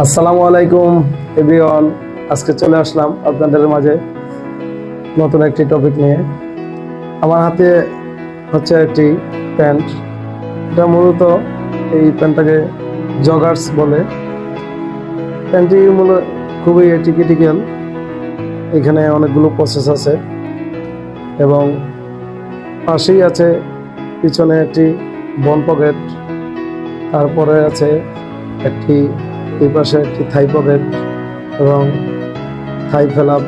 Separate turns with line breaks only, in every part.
আসসালামু আলাইকুম এভরিওয়ান। আজকে চলে আসলাম আপনাদের মাঝে নতুন একটি টপিক নিয়ে। আমার হাতে হচ্ছে একটি প্যান্ট। এটা মূলত এই প্যান্টটাকে জগার্স বলে। প্যান্টটি মূলত খুবই ক্রিটিক্যাল। এখানে অনেকগুলো প্রসেস আছে এবং পাশেই আছে পিছনে একটি বন পকেট, তারপরে আছে একটি এই পাশে একটি থাই পকেট এবং থাই ফেলাপ,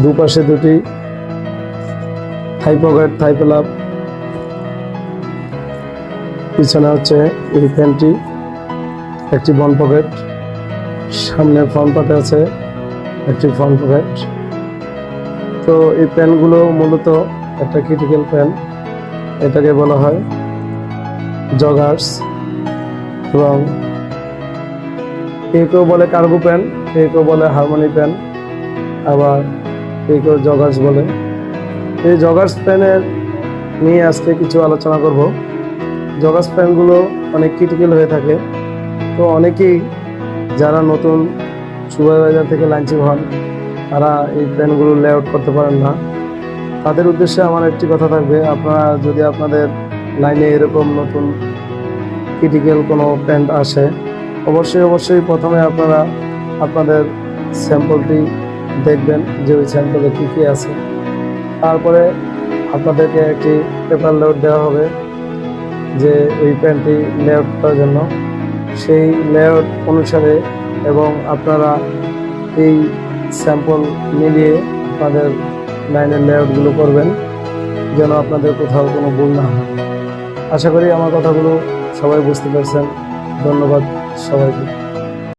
দুপাশে দুটি থাই পকেট, থাই ফেলাপ। পিছনে হচ্ছে এই প্যান্টটি একটি বন পকেট, সামনে ফ্রন্ট পার্টে আছে একটি ফ্রন্ট পকেট। তো এই প্যান্টগুলো মূলত একটা ক্রিটিক্যাল প্যান্ট, এটাকে বলা হয় জগার্স। এবং কেউ বলে কার্গো প্যান্ট, কেউ বলে হারমোনি প্যান্ট, আবার কেউ জগার্স বলে। এই জগার্স প্যান্টের নিয়ে আজকে কিছু আলোচনা করব। জগার্স প্যান্টগুলো অনেক ক্রিটিক্যাল হয়ে থাকে। তো অনেকেই যারা নতুন সুপারভাইজার থেকে লাঞ্চিং হন, তারা এই প্যান্টগুলো লেআউট করতে পারেন না। তাদের উদ্দেশ্যে আমার একটি কথা থাকবে, আপনারা যদি আপনাদের লাইনে এরকম নতুন ক্রিটিক্যাল কোনো প্যান্ট আসে, অবশ্যই প্রথমে আপনারা আপনাদের স্যাম্পলটি দেখবেন যে ওই স্যাম্পলে কী কী আছে। তারপরে আপনাদেরকে একটি পেপার লেআউট দেওয়া হবে যে ওই প্যান্টটি লেআউট করার জন্য। সেই লেআউট অনুসারে এবং আপনারা এই স্যাম্পল মিলিয়ে আপনাদের লাইনের লেআউটগুলো করবেন, যেন আপনাদের কোথাও কোনো ভুল না হয়। আশা করি আমার কথাগুলো সবাই বুঝতে পারছেন। ধন্যবাদ সবাইকে।